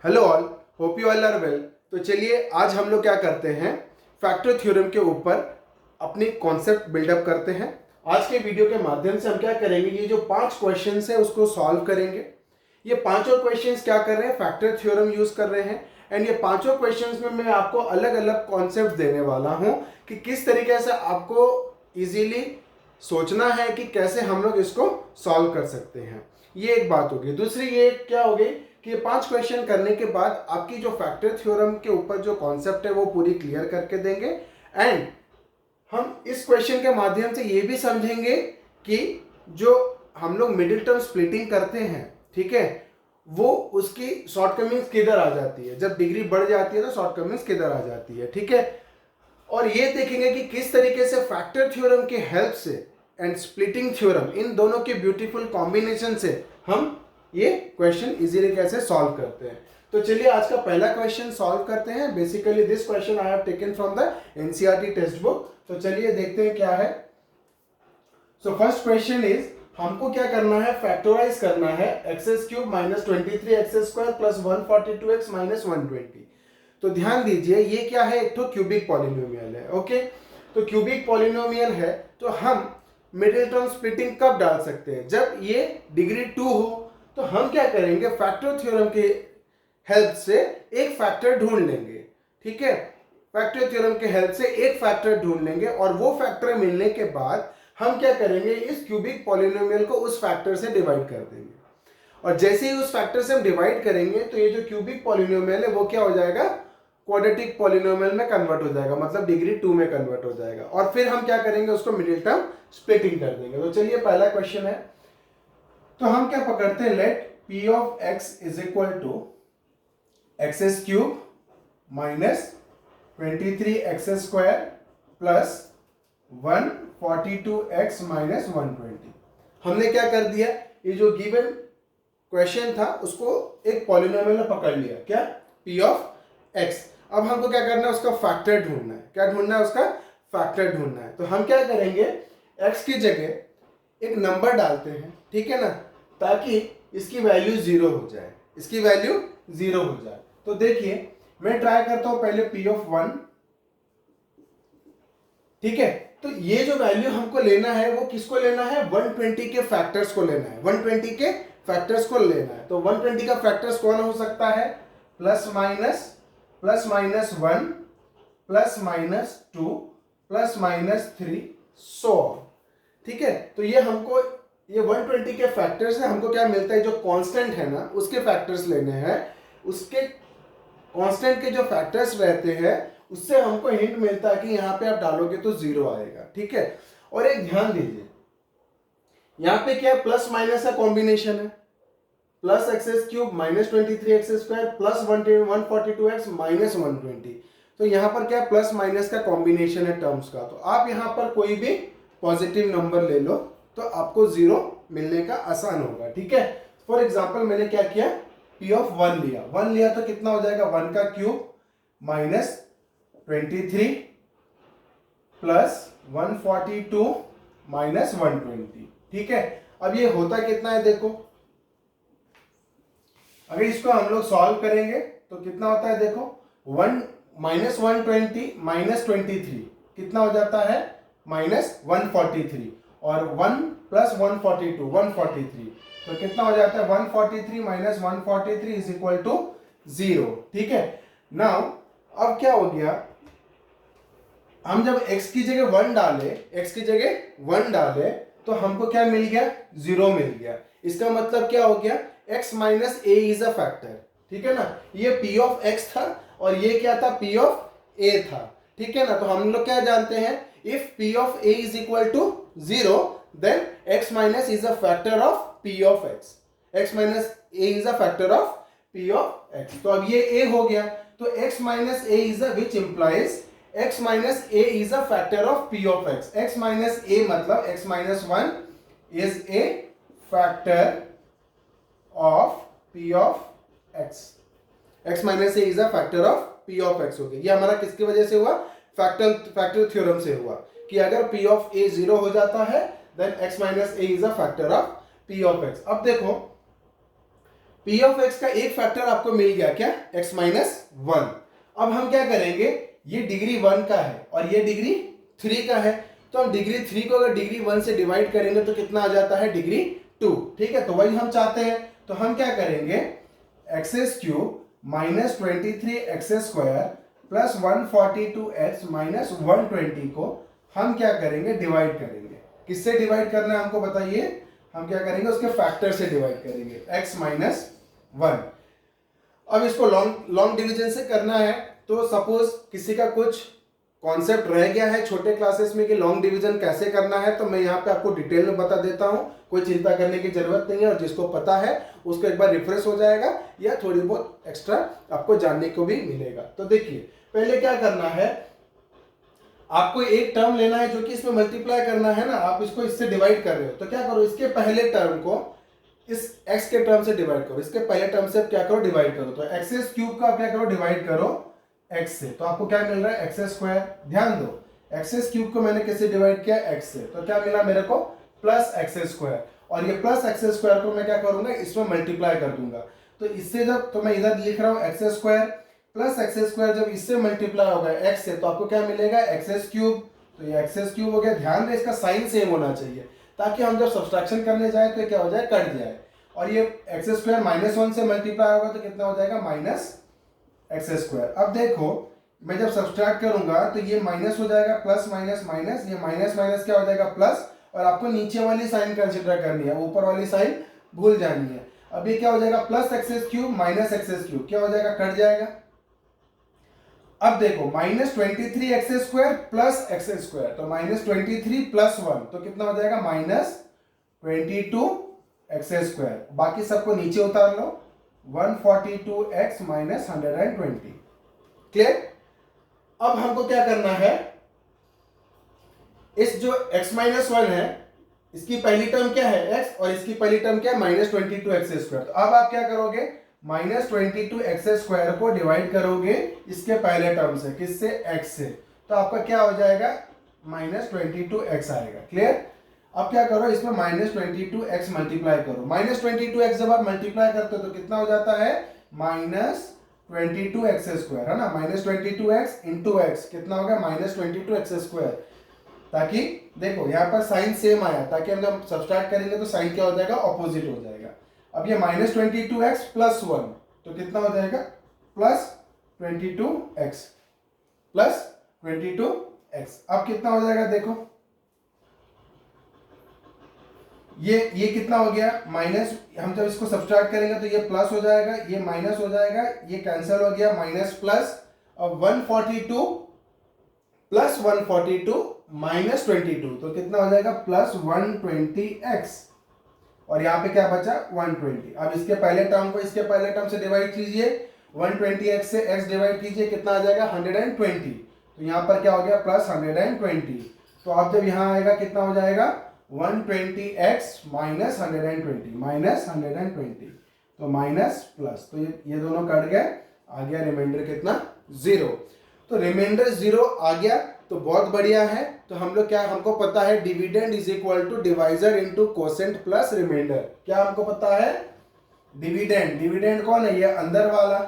Hello all, hope you all are well. तो चलिए आज हम लोग क्या करते हैं, फैक्टर थ्योरम के ऊपर अपनी कॉन्सेप्ट बिल्डअप करते हैं। आज के वीडियो के माध्यम से हम क्या करेंगे, ये जो 5 क्वेश्चंस है उसको सॉल्व करेंगे। ये पांचों क्वेश्चंस क्या कर रहे हैं, फैक्टर थ्योरम यूज कर रहे हैं। एंड ये पांचों क्वेश्चंस में मैं आपको अलग अलग कॉन्सेप्ट देने वाला हूं कि किस तरीके से आपको इजीली सोचना है कि कैसे हम लोग इसको सॉल्व कर सकते हैं। ये एक बात होगी। दूसरी ये क्या होगी कि ये 5 क्वेश्चन करने के बाद आपकी जो फैक्टर थ्योरम के ऊपर जो कॉन्सेप्ट है वो पूरी क्लियर करके देंगे। एंड हम इस क्वेश्चन के माध्यम से ये भी समझेंगे कि जो हम लोग मिडिल टर्म स्प्लिटिंग करते हैं, ठीक है, वो उसकी शॉर्टकमिंग्स किधर आ जाती है, जब डिग्री बढ़ जाती है तो शॉर्टकमिंग्स किधर आ जाती है, ठीक है। और ये देखेंगे कि किस तरीके से फैक्टर थ्योरम की हेल्प से एंड स्प्लिटिंग थ्योरम, इन दोनों के ब्यूटीफुल कॉम्बिनेशन से हम ये क्वेश्चन इजीली कैसे सॉल्व करते हैं। तो चलिए आज का पहला क्वेश्चन सॉल्व करते हैं। Basically this question I have taken from the NCERT text book. तो चलिए देखते हैं क्या है। सो फर्स्ट क्वेश्चन इज, हमको क्या करना है, फैक्टराइज करना है X cube minus 23x² plus 142x minus 120। तो ध्यान दीजिए ये क्या है, एक तो क्यूबिक पॉलिनोमियल है। ओके, तो क्यूबिक पॉलिनोमियल है तो हम मिडिल टर्म स्प्लिटिंग कब डाल सकते हैं, जब ये डिग्री 2 हो। तो हम क्या करेंगे, फैक्टर थ्योरम के हेल्प से एक फैक्टर ढूंढ लेंगे, ठीक है। फैक्टर थ्योरम के हेल्प से एक फैक्टर ढूंढ लेंगे और वो फैक्टर मिलने के बाद हम क्या करेंगे, इस क्यूबिक पॉलिनोमियल को उस फैक्टर से डिवाइड कर देंगे। और जैसे ही उस फैक्टर से हम डिवाइड करेंगे तो ये जो क्यूबिक पॉलिनोमियल है वो क्या हो जाएगा, क्वाड्रेटिक पॉलिनोमियल में कन्वर्ट हो जाएगा, मतलब डिग्री 2 में कन्वर्ट हो जाएगा। और फिर हम क्या करेंगे, उसको मिडिल टर्म स्प्लिटिंग कर देंगे। तो चलिए पहला क्वेश्चन है, तो हम क्या पकड़ते हैं, let p of x is equal to x cube minus 23x² plus 142x minus 120। हमने क्या कर दिया, ये जो गिवन क्वेश्चन था उसको एक पॉलिनोमियल में पकड़ लिया, क्या, p ऑफ x। अब हमको क्या करना है, उसका फैक्टर ढूंढना है। क्या ढूंढना है, उसका फैक्टर ढूंढना है। तो हम क्या करेंगे, x की जगह एक नंबर डालते हैं, ठीक है ना, ताकि इसकी वैल्यू 0 हो जाए, इसकी वैल्यू 0 हो जाए। तो देखिए मैं ट्राई करता हूं पहले p ऑफ 1, ठीक है। तो ये जो वैल्यू हमको लेना है वो किसको लेना है, 120 के फैक्टर्स को लेना है, 120 के फैक्टर्स को लेना है। तो 120 का फैक्टर्स कौन हो सकता है, plus minus 1 plus minus 2 plus minus 3 सो, ठीक है। तो ये हमको ये 120 के फैक्टर्स है, हमको क्या मिलता है, जो कांस्टेंट है ना उसके फैक्टर्स लेने हैं। उसके कांस्टेंट के जो फैक्टर्स रहते हैं उससे हमको हिंट मिलता है कि यहाँ पे आप डालोगे तो 0 आएगा, ठीक है। और एक ध्यान दीजिए यहाँ पे क्या प्लस माइनस का कॉम्बिनेशन है, plus x cube minus 23x² plus 142x minus 120। तो यहाँ पर क्या प्लस माइनस का कॉम्बिनेशन है टर्म्स का। तो आप यहाँ पर कोई भी पॉजिटिव नंबर ले लो तो आपको 0 मिलने का आसान होगा, ठीक है। फॉर एग्जाम्पल मैंने क्या किया, p ऑफ 1 लिया, 1 लिया तो कितना हो जाएगा, 1 का क्यूब माइनस 23 प्लस 142 माइनस 120, ठीक है। अब ये होता कितना है, देखो अगर इसको हम लोग सॉल्व करेंगे तो कितना होता है, देखो 1 माइनस 120 माइनस 23 कितना हो जाता है, माइनस 143, और 1 प्लस 142 143, तो कितना हो जाता है 143 माइनस 143 इज इक्वल टू 0, ठीक है। नाउ अब क्या हो गया, हम जब x की जगह 1 डाले, x की जगह 1 डाले तो हमको क्या मिल गया, 0 मिल गया। इसका मतलब क्या हो गया, x minus A is a factor, ठीक है ना। ये p ऑफ x था और ये क्या था, p ऑफ a था, ठीक है ना। तो हम लोग क्या जानते हैं, if p of a is equal to 0 then x minus is a factor of p of x, x minus a is a factor of p of x। तो अब ये a हो गया, तो x minus a is a which implies x minus a is a factor of p of x. x minus a मतलब x minus 1 is a factor of p of x. x minus a is a factor of p of x हो गया। ये हमारा किसकी वजह से हुआ, factor theorem से हुआ कि अगर p of a 0 हो जाता है then x minus a is a factor of p of x। अब देखो पी ऑफ एक्स का एक फैक्टर आपको मिल गया क्या, x माइनस 1। अब हम क्या करेंगे, ये डिग्री 1 का है और ये डिग्री 3 का है, तो हम डिग्री 3 को अगर डिग्री 1 से डिवाइड करेंगे तो कितना आ जाता है, डिग्री 2। ठीक है, तो वही हम चाहते हैं। तो हम क्या करेंगे, x cube minus 23x square plus 142x minus 120 को हम क्या करेंगे, डिवाइड करेंगे। किससे डिवाइड करना है हमको बताइए, हम क्या करेंगे, उसके फैक्टर से डिवाइड करेंगे, x माइनस 1। अब इसको लॉन्ग डिवीजन से करना है, तो सपोज किसी का कुछ कॉन्सेप्ट रह गया है छोटे क्लासेस में कि लॉन्ग डिवीजन कैसे करना है, तो मैं यहाँ पे आपको डिटेल में बता देता हूँ, कोई चिंता करने की जरूरत नहीं है। और जिसको पता है उसको एक बार रिफ्रेश हो जाएगा या थोड़ी बहुत एक्स्ट्रा आपको जानने को भी मिलेगा। तो देखिए पहले क्या करना है, आपको एक टर्म लेना है जो कि इसमें मल्टीप्लाई करना है ना, आप इसको इससे डिवाइड कर रहे हो, तो क्या करो, इसके पहले टर्म को इस x के टर्म से डिवाइड करो, इसके पहले टर्म से क्या करो, डिवाइड करो। तो एक्स क्यूब का क्या करो, डिवाइड करो x से, तो आपको क्या मिल रहा है, एक्स स्क्वायर। ध्यान दो, एक्स क्यूब को मैंने किससे डिवाइड किया, x से, तो क्या मिला मेरे को, प्लस एक्स स्क्वायर। और ये प्लस एक्स स्क्वायर को मैं क्या करूंगा, इसमें मल्टीप्लाई कर दूंगा। तो इससे जब, तो मैं इधर लिख रहा हूँ x square plus x square, जब इससे मल्टीप्लाई होगा x से, तो आपको क्या मिलेगा, एक्स क्यूब। तो ये एक्स क्यूब हो गया। ध्यान दें इसका साइन सेम होना चाहिए, ताकि हम जब सब्सट्रैक्शन करने जाए तो क्या हो जाए, कट जाए। और ये एक्स स्क्वायर माइनस 1 से मल्टीप्लाई होगा तो कितना हो जाएगा, माइनस एक्स स्क्वायर। अब देखो मैं जब सब्सट्रैक्ट करूंगा तो ये माइनस हो जाएगा, प्लस माइनस माइनस, ये माइनस माइनस क्या हो जाएगा, प्लस। और आपको नीचे वाली साइन कंसिडर करनी है, ऊपर वाली साइन भूल जानी है। अब ये क्या हो जाएगा, plus x cube minus x cube क्या हो जाएगा, कट जाएगा। अब देखो minus 23 x square plus x square, तो माइनस 23 प्लस 1 तो कितना हो जाएगा, माइनस 22 एक्स स्क्वायर। बाकी सबको नीचे उतार लो, 142x माइनस 120। क्लियर। अब हमको क्या करना है, इस जो x माइनस 1 है, इसकी पहली टर्म क्या है, x, और इसकी पहली टर्म क्या है, माइनस 22x स्क्वायर। तो अब आप क्या करोगे, माइनस 22x स्क्वायर को डिवाइड करोगे इसके पहले टर्म से, किससे, x से, तो आपका क्या हो जाएगा, माइनस 22x आएगा। क्लियर। अब क्या करो, इसमें माइनस 22x मल्टीप्लाई करो। माइनस 22x जब आप मल्टीप्लाई करते हो तो कितना हो जाता है, माइनस 22x स्क्वायर, है ना, माइनस 22x इंटू एक्स कितना हो गया, माइनस 22x स्क्वायर। ताकि देखो यहाँ पर साइन सेम आया, ताकि हम जब सब्सट्रैक्ट करेंगे तो साइन क्या हो जाएगा, ऑपोजिट हो जाएगा। अब ये माइनस 22x प्लस 1 तो कितना हो जाएगा, प्लस 22x प्लस 22x। अब कितना हो जाएगा, देखो ये कितना हो गया, माइनस, हम जब इसको सब्सट्रैक्ट करेंगे तो ये प्लस हो जाएगा, ये माइनस हो जाएगा, ये कैंसिल हो गया, माइनस प्लस। अब 142 प्लस 142 माइनस 22 तो कितना हो जाएगा, प्लस 120x। और यहाँ पे क्या बचा, 120। अब इसके पहले टर्म को इसके पहले टर्म से डिवाइड कीजिए, 120x से x डिवाइड कीजिए, कितना आ जाएगा, 120। तो यहाँ पर क्या हो गया, प्लस 120। तो अब जब यहाँ आएगा कितना हो जाएगा, 120x माइनस 120, माइनस 120, तो माइनस प्लस, तो ये दोनों कट गए, आ गया रिमाइंडर कितना, 0। तो रिमाइंडर 0 आ गया, तो बहुत बढ़िया है। तो हम लोग क्या, हमको पता है dividend is equal to divisor into quotient plus remainder. क्या हमको पता है, डिविडेंड कौन है, ये अंदर वाला,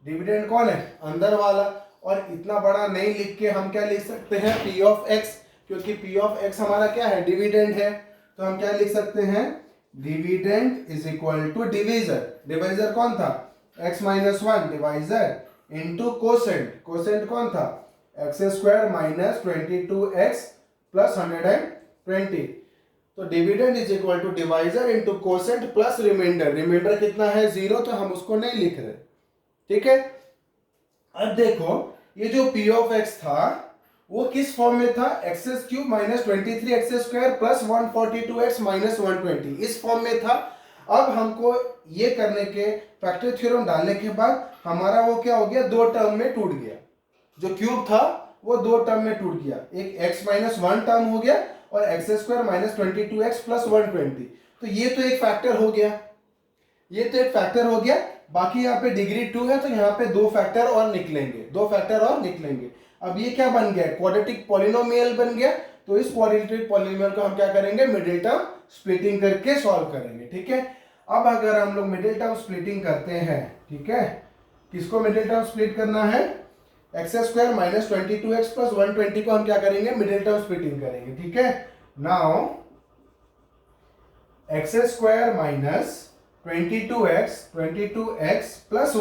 डिविडेंड कौन है, अंदर वाला। और इतना बड़ा नहीं लिख के हम क्या लिख सकते हैं, पी ऑफ एक्स, क्योंकि पी ऑफ एक्स हमारा क्या है, डिविडेंड है। तो हम क्या लिख सकते हैं, dividend is equal to divisor, divisor कौन था, x minus 1 divisor into quotient, quotient कौन था, X square minus 22x plus 120। तो dividend is equal to divisor into quotient plus remainder. Remainder कितना है, 0, तो हम उसको नहीं लिख रहे। ठीक है। अब देखो ये जो p ऑफ x था वो किस फॉर्म में था, x cube minus 23x square plus 142x minus 120, इस फॉर्म में था। अब हमको ये करने के, फैक्टर थ्योरम डालने के बाद हमारा वो क्या हो गया, दो टर्म में टूट गया, जो क्यूब था वो दो टर्म में टूट गया, एक x माइनस 1 टर्म हो गया और x square minus 22x plus 120। तो ये तो एक फैक्टर हो गया, ये तो एक फैक्टर हो गया। बाकी यहाँ पे डिग्री 2 है, तो यहाँ पे दो फैक्टर और निकलेंगे, दो फैक्टर और निकलेंगे। अब ये क्या बन गया, क्वाड्रेटिक पॉलिनोमियल बन गया। तो इस क्वाड्रेटिक पॉलिनोमियल को हम क्या करेंगे, मिडिल टर्म स्प्लिटिंग करके सॉल्व करेंगे। ठीक है। अब अगर हम लोग मिडिल टर्म स्प्लिटिंग करते हैं, ठीक है, किसको मिडिल टर्म स्प्लिट करना है, x square minus 22x plus 120 को हम क्या करेंगे, मिडिल टर्म स्प्लिटिंग करेंगे, ठीक है। Now x square minus 22x plus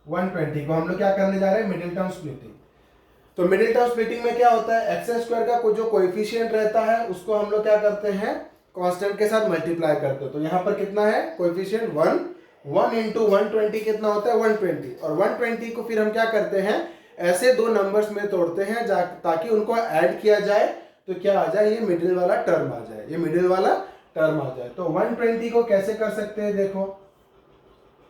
120 को हम लोग क्या करने जा रहे हैं, मिडिल टर्म स्प्लिटिंग। तो मिडिल टर्म स्प्लिटिंग में क्या होता है, एक्स स्क्वायर का जो कोएफिशिएंट रहता है उसको हम लोग क्या करते हैं, कांस्टेंट के साथ मल्टीप्लाई करते हैं। तो यहाँ पर कितना है कोएफिशिएंट 1 इंटू 120 कितना होता है 120, और 120 को फिर हम क्या करते हैं, ऐसे दो नंबर्स में तोड़ते हैं ताकि उनको ऐड किया जाए तो क्या आ जाए, ये मिडिल वाला टर्म आ जाए, ये मिडिल वाला टर्म आ जाए। तो 120 को कैसे कर सकते हैं, देखो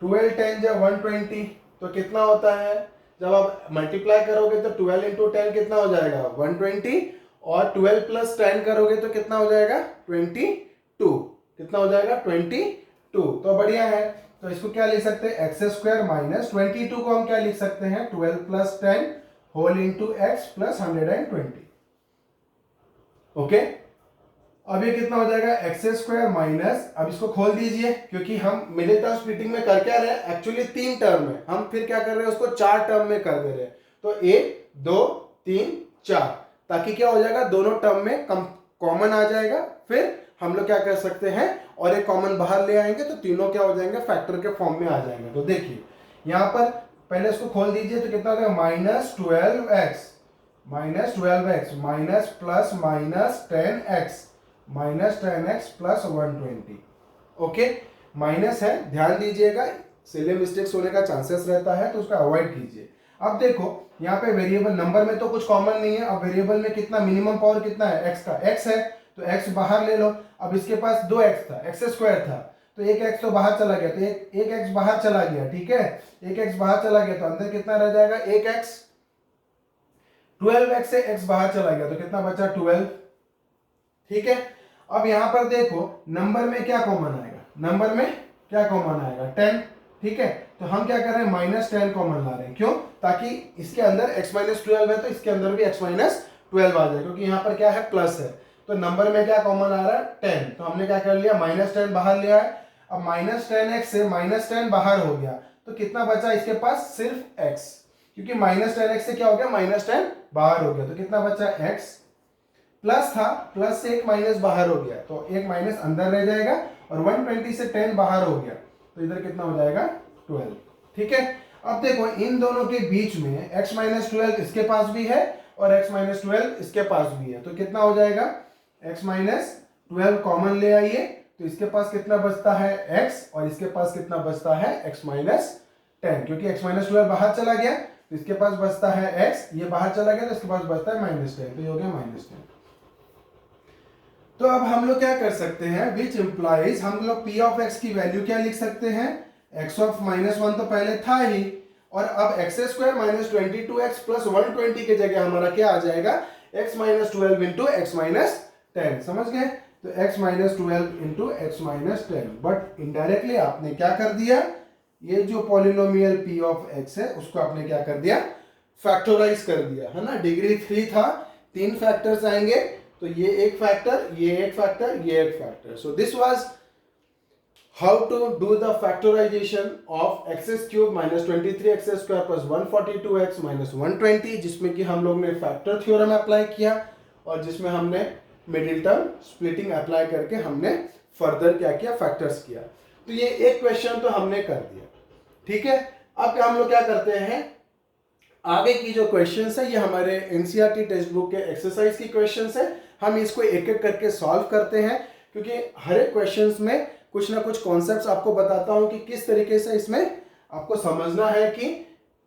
12 10 जब 120 तो कितना होता है, जब आप मल्टीप्लाई करोगे तो 12 इंटू 10 कितना हो जाएगा 120, और 12 प्लस 10 करोगे तो कितना हो जाएगा 22, कितना हो जाएगा 22। तो बढ़िया है, तो इसको क्या लिख सकते हैं, एक्स स्क्वायर माइनस 22 को हम क्या लिख सकते हैं 12 plus 10 whole into X plus 120। Okay, अब ये कितना हो जाएगा एक्स स्क्वायर माइनस, अब इसको खोल दीजिए क्योंकि हम मिडिल टर्म स्प्लिटिंग में कर क्या रहे हैं, एक्चुअली 3 टर्म में, हम फिर क्या कर रहे हैं उसको 4 टर्म में कर दे रहे हैं। तो 1 2 3 4, ताकि क्या हो जाएगा, दोनों टर्म में कॉमन आ जाएगा, फिर हम लोग क्या कर सकते हैं और एक कॉमन बाहर ले आएंगे तो तीनों क्या हो जाएंगे, फैक्टर के फॉर्म में आ जाएंगे। तो देखिए यहाँ पर पहले इसको खोल दीजिए तो कितना हो जाएगा minus 12x minus plus minus 10x plus 120। Okay, minus है, ध्यान दीजिएगा सिले मिस्टेक्स होने का चांसेस रहता है तो उसका अवॉइड कीजिए। अब देखो यहाँ पे वेरिएबल नंबर में तो कुछ कॉमन नहीं है, अब वेरिएबल में कितना मिनिमम पावर कितना है, x का, x है तो x बाहर ले लो। अब इसके पास 2x था, x स्क्वायर था, तो एक x तो बाहर चला गया, तो एक x बाहर चला गया, ठीक है, एक x बाहर चला गया तो अंदर कितना रह जाएगा, एक x, 12x से x बाहर चला गया तो कितना बचा 12, ठीक है। अब यहां पर देखो नंबर में क्या कॉमन आएगा, नंबर में क्या कॉमन आएगा 10, ठीक है, तो हम क्या कर रहे हैं माइनस 10 कॉमन ला रहे हैं, क्यों, ताकि इसके अंदर x माइनस 12 है तो इसके अंदर भी x माइनस 12 आ जाए, क्योंकि यहाँ पर क्या है प्लस है, तो नंबर में क्या कॉमन आ रहा है 10, तो हमने क्या कर लिया माइनस 10 बाहर लिया है। अब माइनस 10x से माइनस 10 बाहर हो गया तो कितना बचा इसके पास, सिर्फ x, क्योंकि माइनस 10x से क्या हो गया माइनस 10 बाहर हो गया, तो कितना बचा x, प्लस था, प्लस से एक माइनस बाहर हो गया तो एक माइनस अंदर रह जाएगा, और 120 से 10 बाहर हो गया तो इधर कितना हो जाएगा 12, ठीक है। अब देखो इन दोनों के बीच में x माइनस 12 इसके पास भी है और x माइनस 12 इसके पास भी है, तो कितना हो जाएगा x माइनस 12 कॉमन ले आइए तो इसके पास कितना बचता है x, और इसके पास कितना बचता है x माइनस 10, क्योंकि x माइनस 12 बाहर चला गया तो इसके पास बचता है x, ये बाहर चला गया तो इसके पास बचता है माइनस 10, तो ये हो गया माइनस 10। तो अब हम लोग क्या कर सकते हैं, विच इंप्लाइज, हम लोग p ऑफ x की वैल्यू क्या लिख सकते हैं, x ऑफ माइनस 1 तो पहले था ही, और अब x square minus 22x plus 120 की जगह हमारा क्या आ जाएगा x minus 12 into x minus 10, समझ गए, तो x minus 12 into x minus 10, but indirectly आपने क्या कर दिया, ये जो पॉलिनोमियल p ऑफ x है उसको आपने क्या कर दिया, फैक्टराइज कर दिया, है ना, डिग्री 3 था, 3 फैक्टर्स आएंगे, तो ये एक फैक्टर, ये एक फैक्टर, ये एक factor. So this was how to do the factorization of x cube minus 23x square plus 142x minus 120, जिसमें कि हम लोग ने फैक्टर थ्योरम अप्लाई किया और जिसमें हमने मिडिल टर्म स्प्लिटिंग अप्लाई करके हमने फर्दर क्या किया, फैक्टर्स किया। तो ये एक क्वेश्चन तो हमने कर दिया, ठीक है। अब हम लोग क्या करते हैं, आगे की जो क्वेश्चंस है ये हमारे एनसीईआरटी टेक्स्ट बुक के एक्सरसाइज की क्वेश्चंस है, हम इसको एक एक करके सॉल्व करते हैं, क्योंकि हर एक क्वेश्चंस में कुछ ना कुछ कॉन्सेप्ट्स आपको बताता हूं कि किस तरीके से इसमें आपको समझना है कि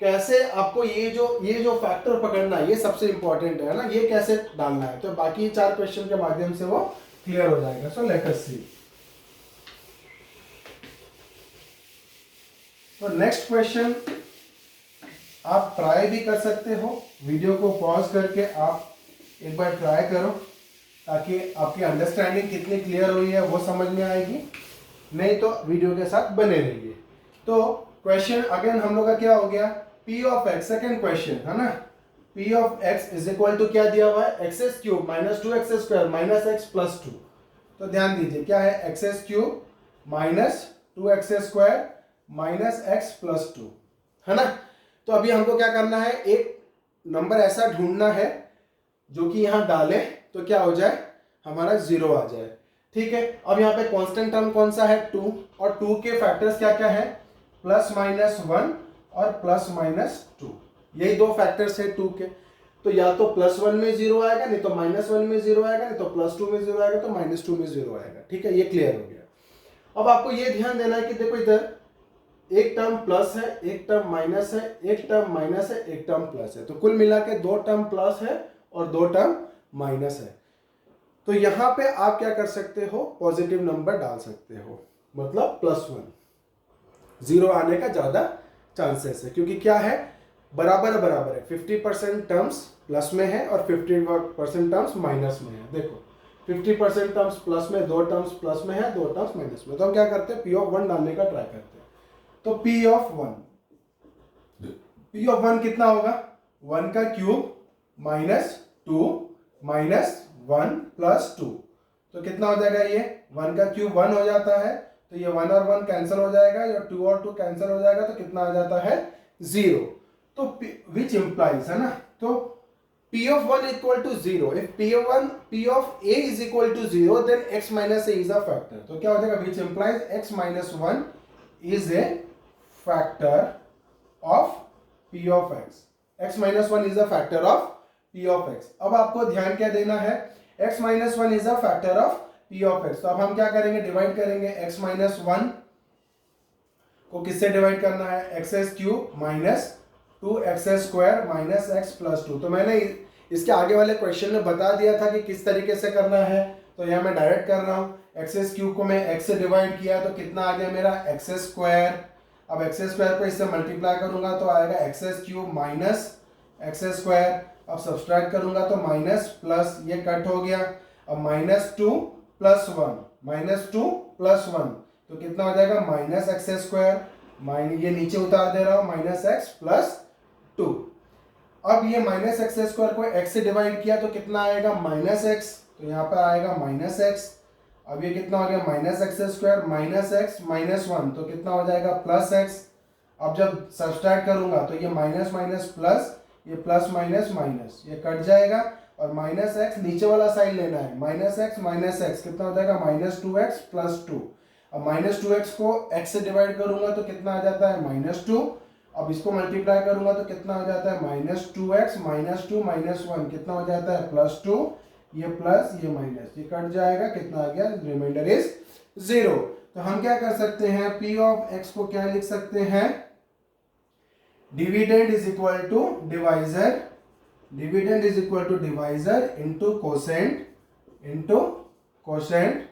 कैसे आपको ये जो फैक्टर पकड़ना है ये सबसे इंपॉर्टेंट है ना, ये कैसे डालना है, तो बाकी 4 क्वेश्चन के माध्यम से वो क्लियर हो जाएगा। सो लेट अस सी। तो नेक्स्ट क्वेश्चन आप ट्राई भी कर सकते हो, वीडियो को पॉज करके आप एक बार ट्राई करो ताकि आपकी अंडरस्टैंडिंग कितनी क्लियर हुई है वो समझ में आएगी, नहीं तो वीडियो के साथ बने रहिए। तो क्वेश्चन अगेन हम लोग का क्या हो गया, p of x, second question है ना, p of x is equal to क्या दिया हुआ है, X cube minus 2x square minus X plus 2। तो ध्यान दीजिए क्या है, X cube minus 2x² minus x plus 2, है ना। तो अभी हमको क्या करना है, एक नंबर ऐसा ढूंढना है जो कि यहाँ डाले तो क्या हो जाए, हमारा 0 आ जाए। ठीक है, अब यहाँ पे कांस्टेंट टर्म कौन सा है, 2, और 2 के फैक्टर्स क्या क्या है, +-1 और +-2, यही दो फैक्टर्स है 2 के। तो या तो +1 में 0 आएगा, नहीं तो -1 में 0 आएगा, नहीं तो +2 में 0 आएगा, तो -2 में 0 आएगा। ठीक है, ये क्लियर हो गया। अब आपको ये ध्यान देना है कि देखो इधर एक टर्म प्लस है, एक टर्म माइनस है, एक टर्म माइनस है, एक टर्म प्लस है, तो कुल मिला के 2 टर्म प्लस है और 2 टर्म माइनस है। तो यहां पे आप क्या कर सकते हो, पॉजिटिव नंबर डाल सकते हो, मतलब +1, 0 आने का ज्यादा चांसेस है, क्योंकि क्या है, बराबर बराबर है, 50% टर्म्स प्लस में है और 50% टर्म्स माइनस में है। देखो 50% टर्म्स प्लस में, 2 टर्म्स प्लस में है, 2 टर्म्स माइनस में, तो हम क्या करते हैं, P(1) डालने का ट्राई करते हैं। तो P(1) कितना होगा, 1 का क्यूब माइनस 2 माइनस 1 प्लस 2, तो कितना हो जाएगा, ये 1 का क्यूब 1 हो जाता है, तो ये 1 और 1 कैंसिल हो जाएगा, या 2 और 2 कैंसिल हो जाएगा, तो कितना आ जाता है, 0। तो विच इम्प्लाइज, है ना, तो P(1) equal to 0, if P of A is equal to 0 then x minus a is a factor. तो क्या हो जाएगा, which implies x minus 1 is a factor of P of x, x minus 1 is a factor of P of x। अब आपको ध्यान क्या देना है, x minus 1 is a factor of P of x, तो अब हम क्या करेंगे, डिवाइड करेंगे x माइनस 1 को किससे डिवाइड करना है, x³ minus 2x² minus x plus 2। तो मैंने इसके आगे वाले क्वेश्चन में बता दिया था कि किस तरीके से करना है, तो यहाँ मैं डायरेक्ट कर रहा हूँ, x³ को मैं x से डिवाइड किया तो कितना आ गया मेरा, x²। अब x² को इससे मल्टीप्लाई करूंगा तो आएगा x³ माइनस x²। अब सब्सट्रैक्ट करूंगा तो माइनस प्लस, ये कट हो गया। अब -2 + 1, -2 + 1, तो कितना हो जाएगा, -x², ये नीचे उतार दे रहा हूं, -x प्लस 2। अब ये -x² को x से डिवाइड किया तो कितना आएगा, -x, तो यहाँ पर आएगा -x। अब ये कितना हो गया, -x² माइनस x माइनस 1, तो कितना हो जाएगा, +x। अब जब सब्सट्रैक्ट करूंगा तो ये माइनस माइनस प्लस, ये प्लस माइनस माइनस, ये कट जाएगा, और -x नीचे वाला साइड लेना है, -x माइनस x, कितना हो जाएगा, -2x प्लस 2। अब -2x को x से डिवाइड करूंगा तो कितना आ जाता है, -2। अब इसको मल्टीप्लाई करूंगा तो कितना हो जाता है, -2x माइनस 2 माइनस 1, कितना हो जाता है, +2, ये प्लस ये माइनस, ये कट जाएगा, कितना आ गया, रिमाइंडर इज 0। तो हम क्या कर सकते हैं, P of x को क्या लिख सकते हैं, dividend is equal to divisor, dividend is equal to divisor into quotient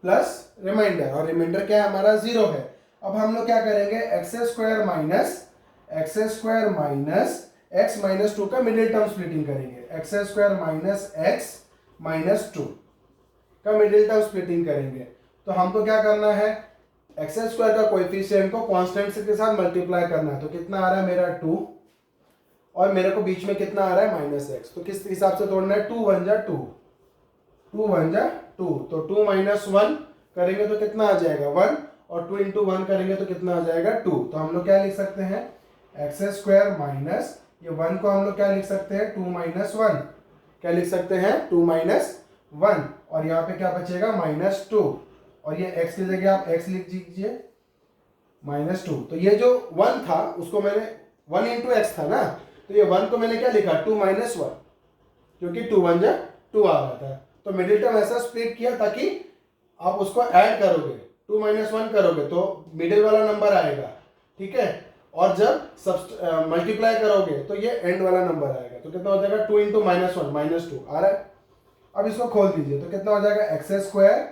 plus remainder, और रिमाइंडर क्या है हमारा, 0 है। अब हम लोग क्या करेंगे, x² माइनस x माइनस 2 का मिडिल टर्म स्प्लिटिंग करेंगे, x² माइनस x माइनस 2 का मिडिल टर्म स्प्लिटिंग करेंगे। तो हमको क्या करना है, x² का कोएफिशिएंट को कांस्टेंट के साथ मल्टीप्लाई करना है, तो कितना आ रहा है मेरा 2, और मेरे को बीच में कितना आ रहा है, -x, तो किस हिसाब से तोड़ना है, 2 1 जा 2, 2 1 जा 2, तो 2 माइनस 1 करेंगे तो कितना आ जाएगा, 1, और 2 इंटू 1 करेंगे तो कितना आ जाएगा, 2। तो हम लोग क्या लिख सकते हैं, x² माइनस ये 1 को हम लोग क्या लिख सकते हैं, 2 माइनस 1, क्या लिख सकते हैं, 2 माइनस 1, और यहाँ पे क्या बचेगा, -2, और ये x की जगह आप x लिख दीजिए, -2। तो ये जो 1 था उसको मैंने 1 इंटू x था ना, तो ये 1 को मैंने क्या लिखा, 2 माइनस 1, क्योंकि 2 1 जा 2 आ रहा था। तो मिडिल टर्म ऐसा स्प्लिट किया ताकि आप उसको ऐड करोगे, 2 माइनस 1 करोगे तो मिडिल वाला नंबर आएगा, ठीक है, और जब मल्टीप्लाई करोगे तो ये एंड वाला नंबर आएगा, तो कितना हो जाएगा, 2 इंटू -1 -2 आ रहा है। अब इसको खोल दीजिए तो कितना हो जाएगा, x²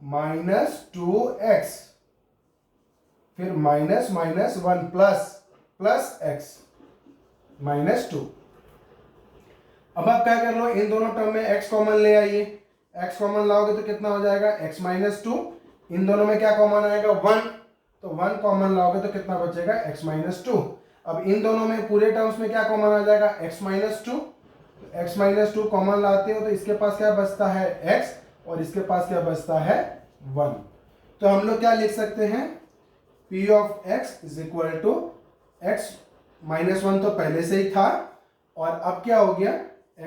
माइनस 2x, फिर माइनस माइनस 1 प्लस x -2। अब आप क्या कर लो, इन दोनों टर्म में x कॉमन ले आइए, x कॉमन लाओगे तो कितना हो जाएगा, x माइनस 2, इन दोनों में क्या कॉमन आएगा, 1, तो 1 कॉमन लाओगे तो कितना बचेगा, x माइनस 2। अब इन दोनों में पूरे टर्म्स में क्या कॉमन आ जाएगा, x minus 2, x minus 2 common लाते हो तो इसके पास क्या बचता है, x, और इसके पास क्या बचता है, 1। तो हम लोग क्या लिख सकते हैं, P of x is equal to x minus 1 तो पहले से ही था, और अब क्या हो गया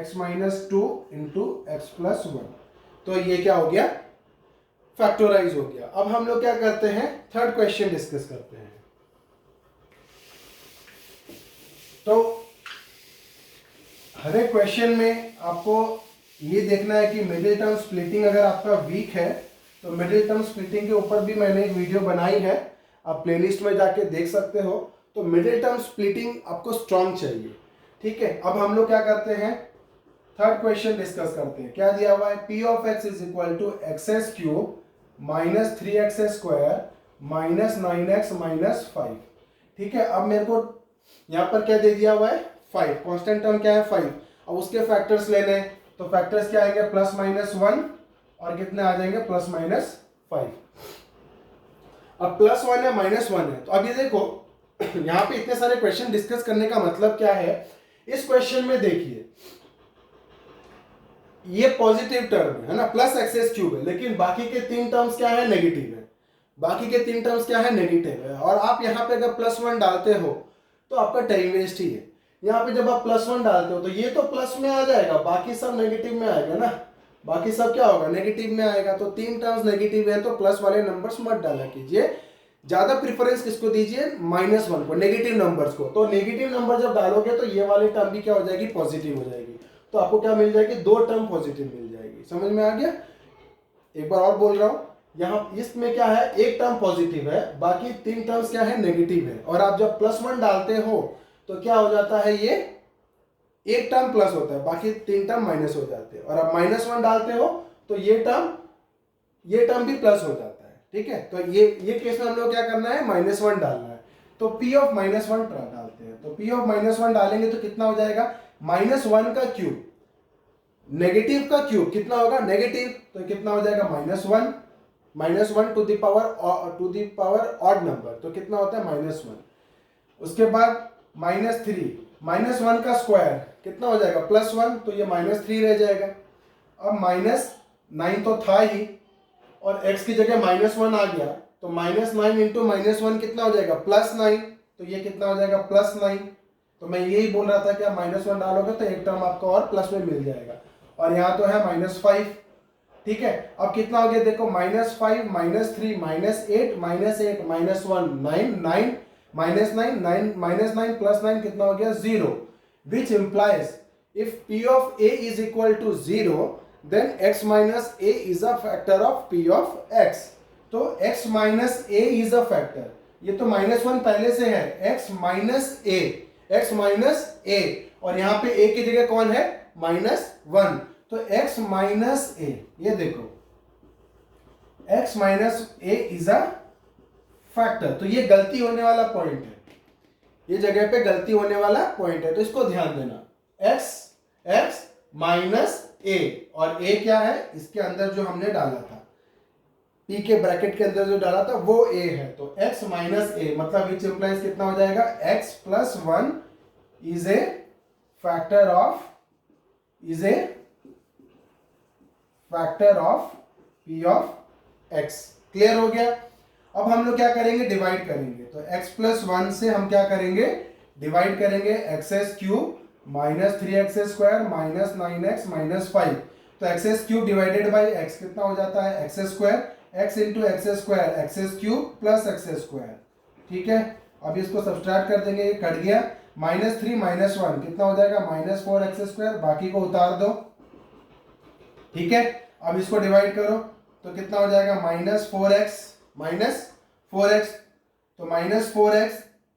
x minus 2 into X plus 1, तो ये क्या हो गया, फैक्टोराइज हो गया। अब हम लोग क्या करते हैं, थर्ड क्वेश्चन डिस्कस करते हैं। तो हर एक क्वेश्चन में आपको ये देखना है कि मिडिल टर्म स्प्लिटिंग अगर आपका वीक है तो मिडिल टर्म स्प्लिटिंग के ऊपर भी मैंने एक वीडियो बनाई है, आप प्लेलिस्ट में जाके देख सकते हो। तो मिडिल टर्म स्प्लिटिंग आपको स्ट्रॉन्ग चाहिए, ठीक है। अब हम लोग क्या करते हैं, थर्ड क्वेश्चन डिस्कस करते हैं। क्या दिया हुआ है, P of x is equal to x cube minus 3x square minus 9x minus 5, ठीक है। अब मेरे को यहाँ पर क्या दे दिया हुआ है, 5, कांस्टेंट टर्म क्या है 5। अब उसके फैक्टर्स लेने हैं, तो फैक्टर्स क्या आएंगे, प्लस माइनस 1 और कितने आ जाएंगे, प्लस माइनस 5। अब प्लस 1 है माइनस 1 है, तो अब ये देखो यहाँ पे इतने सारे क्वेश्चन डिस्कस करने का मतलब क्या है, इस क्वेश्चन में देखिए ये पॉजिटिव टर्म है ना, प्लस एक्स क्यूब है, लेकिन बाकी के 3 टर्म्स क्या है, नेगेटिव है। बाकी के 3 टर्म्स क्या है, नेगेटिव है। और आप यहाँ पे अगर प्लस 1 डालते हो तो आपका टाइम वेस्ट ही है। यहाँ पे जब आप प्लस 1 डालते हो तो ये तो प्लस में आ जाएगा, बाकी सब नेगेटिव में आएगा ना, बाकी सब क्या होगा, नेगेटिव में आएगा। तो 3 टर्म्स नेगेटिव है तो प्लस वाले नंबर्स मत डाला कीजिए, ज्यादा प्रेफरेंस किसको दीजिए, -1 को, नेगेटिव नंबर्स को। तो नेगेटिव नंबर जब डालोगे तो ये वाली टर्म भी क्या हो जाएगी, पॉजिटिव हो जाएगी। तो आपको क्या मिल जाएगी, 2 टर्म पॉजिटिव मिल जाएगी। समझ में आ गया, एक बार और बोल रहा हूं, यहाँ इसमें क्या है, एक टर्म पॉजिटिव है, बाकी 3 टर्म्स क्या है, नेगेटिव है। और आप जब प्लस 1 डालते हो तो क्या हो जाता है, ये एक टर्म प्लस होता है, बाकी 3 टर्म माइनस हो जाते हैं। और आप -1 डालते हो तो ये टर्म भी प्लस हो जाता है, ठीक है। तो ये केस में हम लोग क्या करना है, -1 डालना है। तो P ऑफ -1 डालते हैं, तो P ऑफ -1 डालेंगे तो कितना हो जाएगा, -1 का क्यूब, नेगेटिव का क्यूब कितना होगा, नेगेटिव, तो कितना हो जाएगा, -1 to the power odd number, तो कितना होता है, -1। उसके बाद -3, -1 का स्क्वायर कितना हो जाएगा, +1, तो ये -3 रह जाएगा। अब -9 तो था ही, और x की जगह -1 आ गया, तो -9 इंटू -1 कितना हो जाएगा, +9, तो ये कितना हो जाएगा, +9। तो मैं यही बोल रहा था कि आप -1 डालोगे तो एक टर्म आपको और प्लस में मिल जाएगा। और यहाँ तो है -5, ठीक है। अब कितना हो गया, देखो, -5, -3, -8, -8, -1, 9, -9 प्लस 9 कितना हो गया, 0, which implies if P of A is equal to 0 then x minus A is a factor of P of x। तो x minus A is a factor, ये तो -1 पहले से है, x minus A, और यहाँ पे A की जगह कौन है, -1, तो x minus A, ये देखो x minus A is a factor. तो ये गलती होने वाला पॉइंट है, ये जगह पे गलती होने वाला पॉइंट है, तो इसको ध्यान देना, x माइनस a, और a क्या है, इसके अंदर जो हमने डाला था, p के ब्रैकेट के अंदर जो डाला था वो a है, तो x माइनस a मतलब विच इंप्लाइज कितना हो जाएगा, x plus 1 is a factor of p of x। Clear हो गया। अब हम लोग क्या करेंगे, डिवाइड करेंगे, तो x प्लस 1 से हम क्या करेंगे, डिवाइड करेंगे, x cube minus 3x square minus 9x minus 5, तो x cube divided by x कितना हो जाता है, x square, x into x square, x cube plus x square, ठीक है। अब इसको सब्सट्रैक्ट कर देंगे, ये कट गया, -3 -1 कितना हो जाएगा, -4x स्क्वायर, बाकी को उतार दो, ठीक है। अब इसको डिवाइड करो तो कितना हो जाएगा, -4x, तो -4x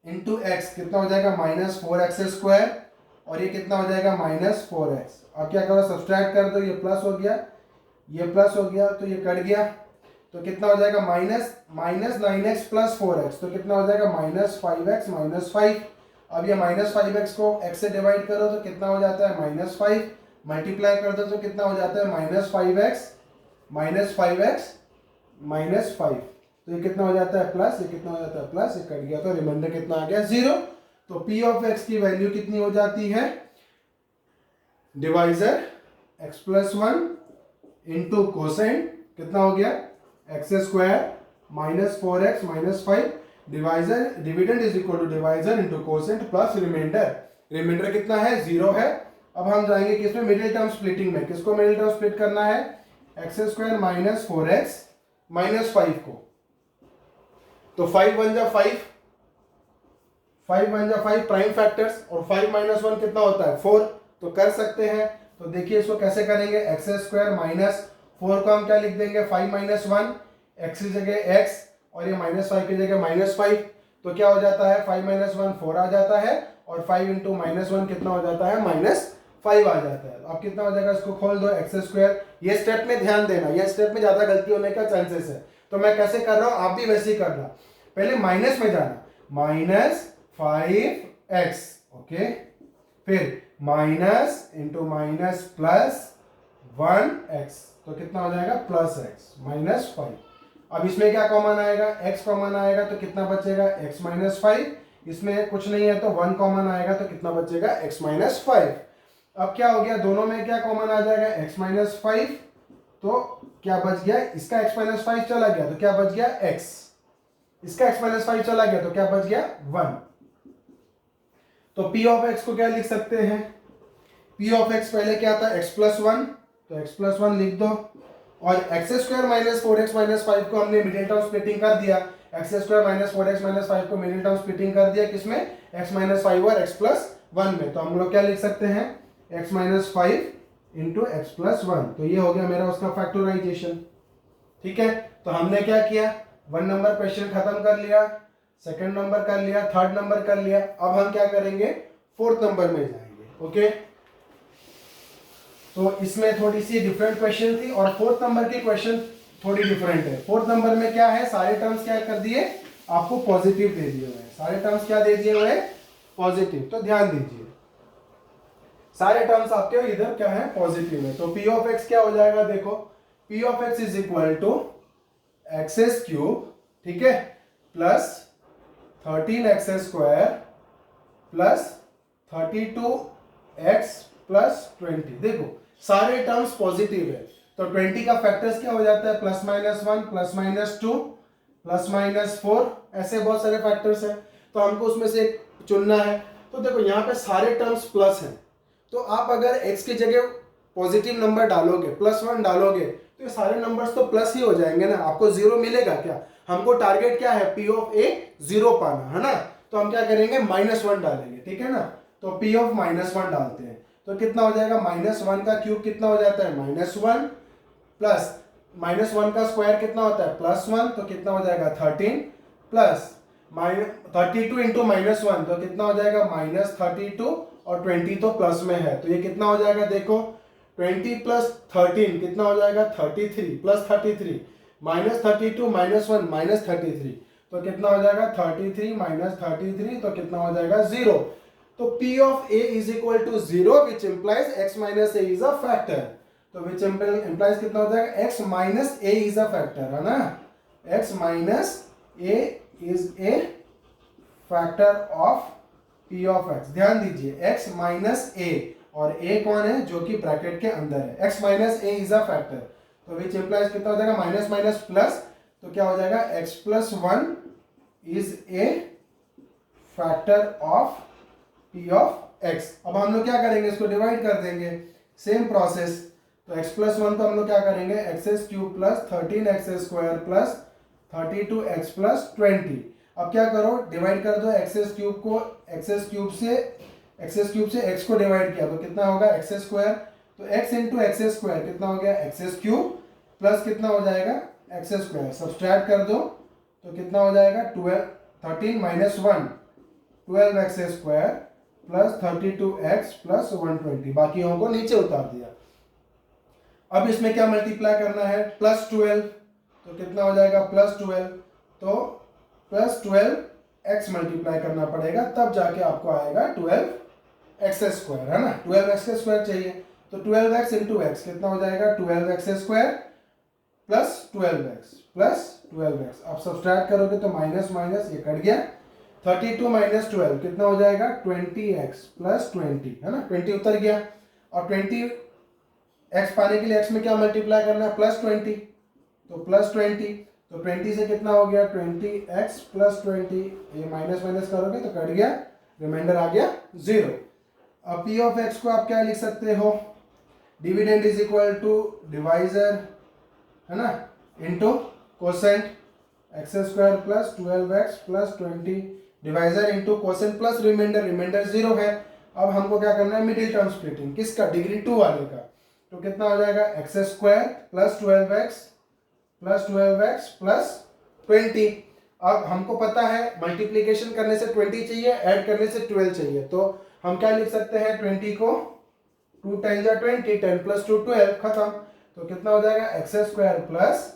इंटू एक्स कितना हो जाएगा, -4x स्क्वायर, और ये कितना हो जाएगा, -4x। अब क्या करो, सब्सट्रैक्ट कर दो, ये प्लस हो गया, ये प्लस हो गया, तो ये कट गया, तो कितना हो जाएगा, -9x प्लस 4x, तो कितना हो जाएगा, -5x माइनस 5। अब ये -5x को x से डिवाइड करो तो कितना हो जाता है, -5, मल्टीप्लाई कर दो तो कितना हो जाता है, -5x माइनस 5, तो ये कितना हो जाता है, प्लस, ये कितना हो जाता है, प्लस, ये कट गया, तो रिमाइंडर कितना आ गया, 0। तो P ऑफ x की वैल्यू कितनी हो जाती है, divisor x plus 1 into quotient कितना हो गया, x square -4x -5 divisor dividend is equal to divisor into quotient plus remainder. Remainder कितना है? 0 है। अब हम जाएंगे किसमें? मिडिल टर्म स्प्लिटिंग में। किसको मिडिल टर्म स्प्लिट करना है? x² -4x -5 को। तो 5 1 जा 5, 5 1 जा 5 प्राइम फैक्टर्स, और 5 - 1 कितना होता है? 4। तो कर सकते हैं। तो देखिए इसको कैसे करेंगे? x² -4 को हम क्या लिख देंगे? 5 - 1, x की जगह x और ये -5 की जगह -5। तो क्या हो जाता है? 5 - 1 4 आ जाता है, और 5 इंटू -1 कितना हो जाता है? -5 आ जाता है। अब कितना हो जाएगा? इसको खोल दो, x²। ये स्टेप में ध्यान देना, ये स्टेप में ज्यादा गलती होने का चांसेस है। तो मैं कैसे कर रहा हूं, आप भी वैसे ही करना। पहले माइनस में जाना, -5x, ओके, फिर minus into minus plus 1x, तो कितना हो जाएगा? +x -5। अब इसमें क्या कॉमन आएगा? x कॉमन आएगा, तो कितना बचेगा? x -5। इसमें कुछ नहीं है तो 1 कॉमन आएगा, तो कितना बचेगा? x -5। अब क्या हो गया? दोनों में क्या कॉमन आ जाएगा? x -5। तो क्या बच गया? इसका x -5 चला गया, तो क्या बच गया? x। इसका x -5 चला गया, तो क्या बच गया? 1। तो p ऑफ x को क्या लिख सकते हैं? p ऑफ x पहले क्या था? x + 1, तो x + 1 लिख दो, और x² -4x -5 को हमने मिडिल टर्म स्प्लिटिंग कर दिया। x² -4x -5 को मिडिल टर्म स्प्लिटिंग कर दिया किसमें? x -5 और x + 1 में। तो हम लोग क्या लिख सकते हैं? x -5 into x + 1। तो ये हो गया मेरा उसका फैक्टराइजेशन। ठीक है, तो हमने क्या किया? 1 नंबर क्वेश्चन खत्म कर लिया, 2nd नंबर कर लिया, 3rd नंबर कर लिया। अब हम क्या करेंगे? 4th नंबर में जाएंगे। ओके, तो इसमें थोड़ी सी डिफरेंट क्वेश्चन थी, और 4th नंबर की क्वेश्चन थोड़ी डिफरेंट है। 4th नंबर में क्या है? सारे टर्म्स क्या कर दिए आपको? पॉजिटिव दे दिए हुए हैं। सारे टर्म्स क्या दे दिए हुए हैं? पॉजिटिव। तो ध्यान दीजिए, सारे टर्म्स आपके इधर क्या है? पॉजिटिव है। तो p ऑफ x क्या हो जाएगा? देखो, p of x is equal to x³ ठीक है, plus 13x² plus 32x plus 20। देखो सारे टर्म्स पॉजिटिव है, तो 20 का फैक्टर्स क्या हो जाता है? +-1 +-2 +-4, ऐसे बहुत सारे फैक्टर्स हैं। तो हमको उसमें से एक चुनना है। तो देखो यहाँ पे सारे टर्म्स प्लस हैं, तो आप अगर x की जगह पॉजिटिव नंबर डालोगे, +1 डालोगे, तो ये सारे नंबर्स तो प्लस ही हो जाएंगे ना। आपको 0 मिलेगा क्या? हमको टारगेट क्या है? p ऑफ a 0 पाना है ना। तो हम क्या करेंगे? -1 डालेंगे, ठीक है ना। तो p ऑफ -1 डालते हैं, तो कितना हो जाएगा? -1 का क्यूब कितना हो जाता है? -1, प्लस -1 का स्क्वायर कितना होता है? +1, तो कितना हो जाएगा? 13, प्लस 32 इंटू -1, तो कितना हो जाएगा? -32, और 20 तो प्लस में है, तो ये कितना हो जाएगा? देखो 20 + 13 कितना हो जाएगा? 33, प्लस 33, -32 -1 -33, तो कितना हो जाएगा? 33 -33, तो कितना हो जाएगा? 0। तो p of a is equal to 0, which implies x minus a is a factor. तो विच इंप्लाइज कितना हो जाएगा? x minus a is a factor, है ना। x minus a is a factor of p of x। ध्यान दीजिए, x minus a, और a कौन है? जो कि ब्रैकेट के अंदर है। x minus a is a factor, तो विच इंप्लाइज कितना हो जाएगा? माइनस माइनस प्लस, तो क्या हो जाएगा? x + 1 is a factor of p of x। अब हम लोग क्या करेंगे? इसको डिवाइड कर देंगे, सेम प्रोसेस। तो x + 1 को हम लोग क्या करेंगे? x³ plus 13x² plus 32x plus 20। अब क्या करो? डिवाइड कर दो x³ को, x³ से x को डिवाइड किया, तो कितना होगा? x², तो x इंटू x² कितना हो गया? x³ प्लस कितना हो जाएगा? x², सब्सट्रैक्ट कर दो, तो कितना हो जाएगा? 13 - 1 12x² प्लस 32x प्लस 120। बाकियों को नीचे उतार दिया। अब इसमें क्या मल्टीप्लाई करना है? +12, तो कितना हो जाएगा? +12, तो +12x मल्टीप्लाई करना पड़ेगा, तब जाके आपको आएगा 12x², है ना। 12x² चाहिए, तो 12x इंटू x कितना हो जाएगा? 12x² plus 12x plus 12x। आप सब्सट्रैक्ट करोगे तो माइनस माइनस ये कट गया। 32 - 12 कितना हो जाएगा? 20x प्लस 20, है ना। 20 उतर गया, और 20x पाने के लिए x में क्या मल्टीप्लाई करना है? +20, तो +20, तो 20 से कितना हो गया 20x प्लस 20, ये माइनस माइनस करोगे तो कट गया, रिमाइंडर आ गया 0। अब p ऑफ x को आप क्या लिख सकते हो, dividend is equal to divisor, है ना, into quotient x square plus 12x plus 20, divisor into quotient plus remainder, remainder 0 है। अब हमको क्या करना है, मिडिल टर्म स्प्लिटिंग, किसका, डिग्री 2 वाले का। तो कितना हो जाएगा x square plus 12x plus 20। अब हमको पता है मल्टीप्लीकेशन करने से 20 चाहिए, ऐड करने से 12 चाहिए, तो हम क्या लिख सकते हैं, 20 को 2 टाइम जा 20, 10 प्लस 2 12, खत्म। तो कितना हो जाएगा x square plus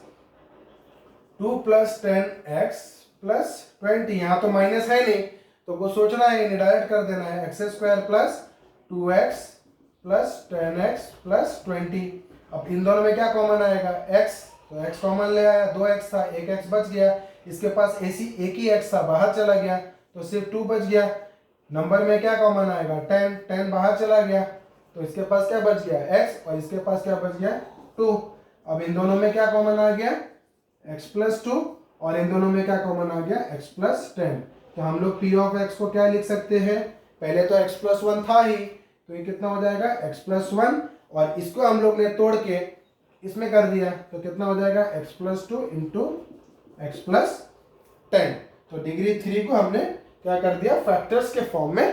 2 plus 10x plus 20, यहाँ तो माइनस है नहीं तो वो सोचना है, इन्हें डायरेक्ट कर देना है, x square plus 2x plus 10x plus 20। अब इन दोनों में क्या कॉमन आएगा, x, तो x कॉमन ले आया, 2x था, एक x बच गया, इसके पास एक ही x था, बाहर चला गया तो सिर्फ 2 बच गया। नंबर में क्या कॉमन आएगा, 10, 10 बाहर चला गया तो इसके पास क्या बच गया x, और इसके पास क्या बच गया 2। अब इन दोनों में क्या कॉमन आ गया x प्लस 2, और इन दोनों में क्या कॉमन आ गया x प्लस 10। तो हम लोग p ऑफ x को क्या लिख सकते हैं, पहले तो x प्लस 1 था ही, तो ये कितना हो जाएगा x प्लस 1, और इसको हम लोग ने तोड़ के इसमें कर दिया तो कितना हो जाएगा x plus 2 into X plus 10। तो डिग्री 3 को हमने क्या कर दिया, फैक्टर्स के फॉर्म में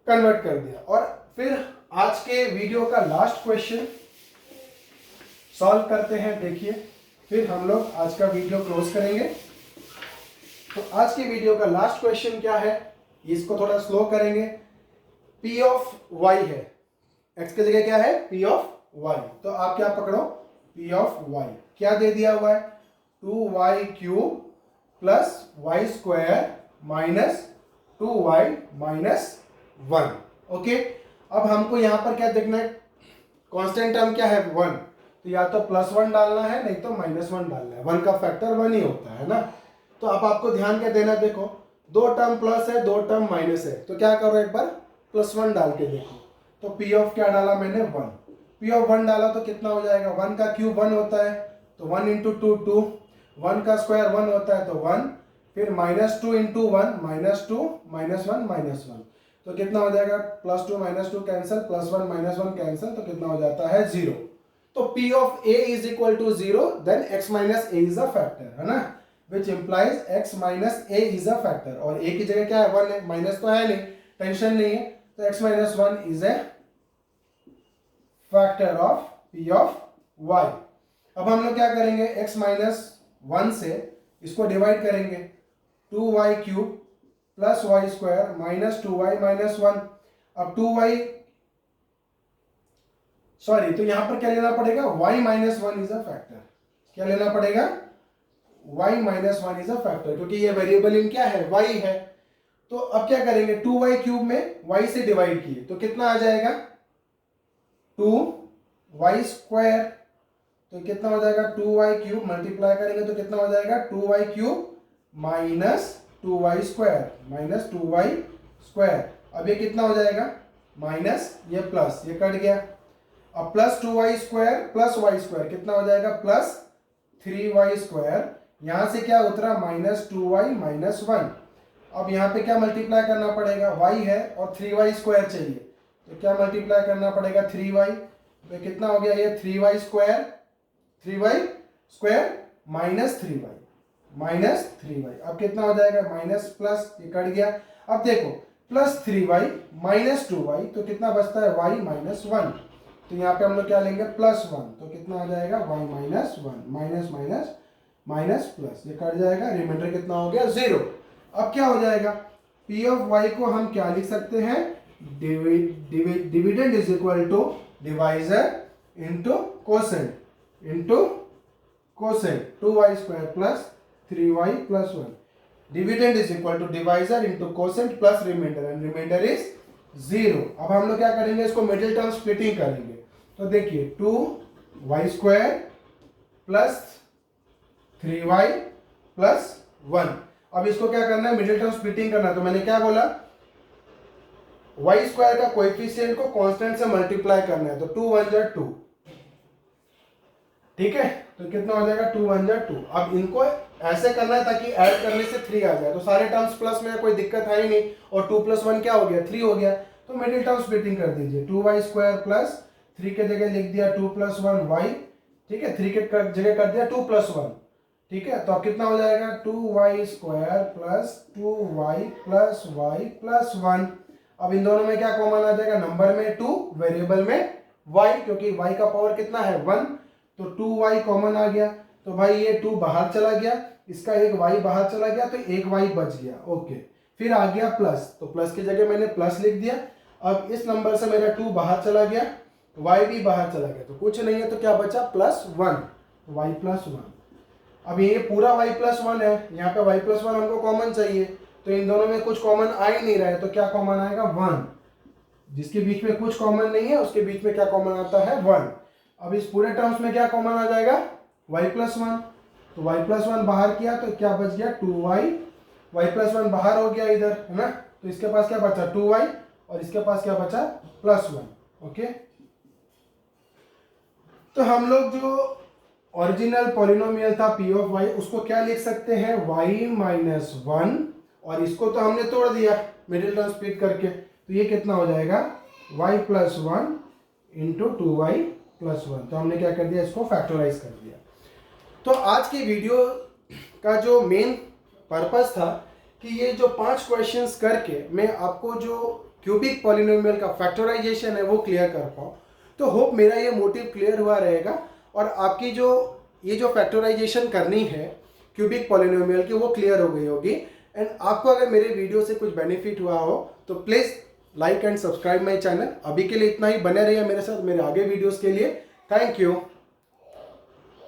कन्वर्ट कर दिया। और फिर आज के वीडियो का लास्ट क्वेश्चन सॉल्व करते हैं, देखिए, फिर हम लोग आज का वीडियो क्लोज करेंगे। तो आज के वीडियो का लास्ट क्वेश्चन क्या है, इसको थोड़ा स्लो करेंगे। p ऑफ y है, x की जगह क्या है p ऑफ y, तो आप क्या पकड़ो, p ऑफ y क्या दे दिया हुआ है, 2y cube plus y square minus 2y minus 1। Okay, अब हमको यहाँ पर क्या देखना है, कांस्टेंट टर्म क्या है 1, तो या तो प्लस 1 डालना है नहीं तो माइनस 1 डालना है, 1 का फैक्टर 1 ही होता है ना। तो अब आपको ध्यान क्या देना, देखो 2 टर्म प्लस है 2 टर्म माइनस है, तो क्या करो एक बार प्लस 1 डाल के देखो। तो p ऑफ क्या डाला मैंने 1, p ऑफ 1 डाला तो कितना हो जाएगा, 1 का क्यूब 1 होता है तो 1 इंटू 2 2, 1 का स्क्वायर 1 होता है तो 1, फिर minus 2 into 1 minus 2 minus 1 minus 1, तो कितना हो जाएगा plus 2 minus 2 cancel, plus 1 minus 1 cancel, तो कितना हो जाता है 0। तो p of a is equal to 0, then x minus a is a factor, है ना, which implies x minus a is a factor. और a की जगह क्या है 1 है, माइनस तो है नहीं, टेंशन नहीं है, तो x minus 1 is a factor of p of y। अब हम लोग क्या करेंगे, x माइनस 1 से इसको डिवाइड करेंगे, 2y cube plus y square minus 2y minus 1। अब 2y सॉरी, तो यहां पर क्या लेना पड़ेगा, y minus 1 is a factor, क्या लेना पड़ेगा, y minus 1 is a factor, क्योंकि ये वेरिएबल इन क्या है y है। तो अब क्या करेंगे, 2y क्यूब में y से डिवाइड किए तो कितना आ जाएगा 2y स्क्वायर, तो कितना हो जाएगा 2y क्यूब, मल्टीप्लाई करेंगे तो कितना हो जाएगा 2y cube minus 2y square minus 2y square. अब ये कितना हो जाएगा माइनस, ये प्लस, ये कट गया। अब plus 2y square plus y square कितना हो जाएगा प्लस 3y स्क्वायर, यहां से क्या उतरा माइनस 2y माइनस 1। अब यहाँ पे क्या मल्टीप्लाई करना पड़ेगा, y है और 3y स्क्वायर चाहिए, तो क्या मल्टीप्लाई करना पड़ेगा 3y, तो कितना हो गया ये 3y स्क्वायर माइनस 3y, अब कितना हो जाएगा माइनस प्लस, ये कट गया। अब देखो प्लस 3y माइनस 2y, तो कितना बचता है y माइनस 1, तो यहाँ पे हम लोग क्या लेंगे प्लस 1, तो कितना आ जाएगा y minus 1, minus minus minus plus, ये कट जाएगा, रिमाइंडर कितना हो गया 0। अब क्या हो जाएगा, p ऑफ y को हम क्या लिख सकते हैं, dividend is equal to divisor into quotient 2y square plus 3y plus 1, dividend is equal to divisor into quotient plus remainder, and remainder is 0। अब हम लोग क्या करेंगे, इसको मिडिल टर्म स्प्लिटिंग करेंगे, तो देखिए 2y square plus 3y plus 1। अब इसको क्या करना है, मिडिल टर्म स्प्लिटिंग करना है, तो मैंने क्या बोला y स्क्वायर का कोएफिशिएंट को कांस्टेंट से मल्टीप्लाई करना है, तो 2 1 जा 2, ठीक है। तो कितना हो जाएगा 2 1 जा 2। अब इनको ऐसे करना है ताकि ऐड करने से 3 आ जाए, तो सारे टर्म्स प्लस में कोई दिक्कत है ही नहीं, और 2 + 1 क्या हो गया 3 हो गया। तो मिडिल टर्म स्प्लिटिंग कर दीजिए, 2y² प्लस 3 के जगह लिख दिया 2 + 1y, ठीक है, 3 के जगह कर दिया 2 + 1, ठीक है। तो अब कितना हो जाएगा 2y² plus 2y plus y plus 1। अब इन दोनों में क्या कॉमन आ जाएगा, नंबर में 2, वेरिएबल में y, क्योंकि y का पावर कितना है 1, तो 2y कॉमन आ गया। तो भाई ये 2 बाहर चला गया, इसका एक y बाहर चला गया, तो एक y बच गया, ओके। फिर आ गया प्लस, तो प्लस की जगह मैंने प्लस लिख दिया। अब इस नंबर से मेरा 2 बाहर चला गया, y भी बाहर चला गया, तो कुछ नहीं है, तो क्या बचा +1, y + 1। अब ये पूरा y + 1 है, यहाँ पे y + 1 हमको कॉमन चाहिए, तो इन दोनों में कुछ कॉमन आ ही नहीं रहा है, तो क्या कॉमन आएगा 1। जिसके बीच में कुछ कॉमन नहीं है उसके बीच में क्या कॉमन आता है 1। अब इस पूरे टर्म्स में क्या कॉमन आ जाएगा y + 1, तो y + 1 बाहर किया तो क्या बच गया 2y, y + 1 बाहर हो गया इधर, है ना, तो इसके पास क्या बचा 2y, और इसके पास क्या बचा +1, ओके। तो हम लोग जो ओरिजिनल पॉलिनोमियल था p(y) उसको क्या लिख सकते हैं y - 1, और इसको तो हमने तोड़ दिया मिडिल टर्म स्प्लिट करके, तो ये कितना हो जाएगा y + 1 × 2y + 1। तो हमने क्या कर दिया, इसको फैक्टराइज कर दिया। तो आज की वीडियो का जो मेन पर्पस था कि ये जो 5 क्वेश्चंस करके मैं आपको जो क्यूबिक पॉलिनोमियल का फैक्टराइजेशन है वो क्लियर कर पाऊँ। तो होप मेरा ये मोटिव क्लियर हुआ रहेगा, और आपकी जो ये जो फैक्टराइजेशन करनी है क्यूबिक पॉलिनोमियल की वो क्लियर हो गई होगी। एंड आपको अगर मेरे वीडियो से कुछ बेनिफिट हुआ हो तो please like and subscribe my channel. अभी के लिए इतना ही, बने रहिए मेरे साथ मेरे आगे वीडियोस के लिए। Thank you.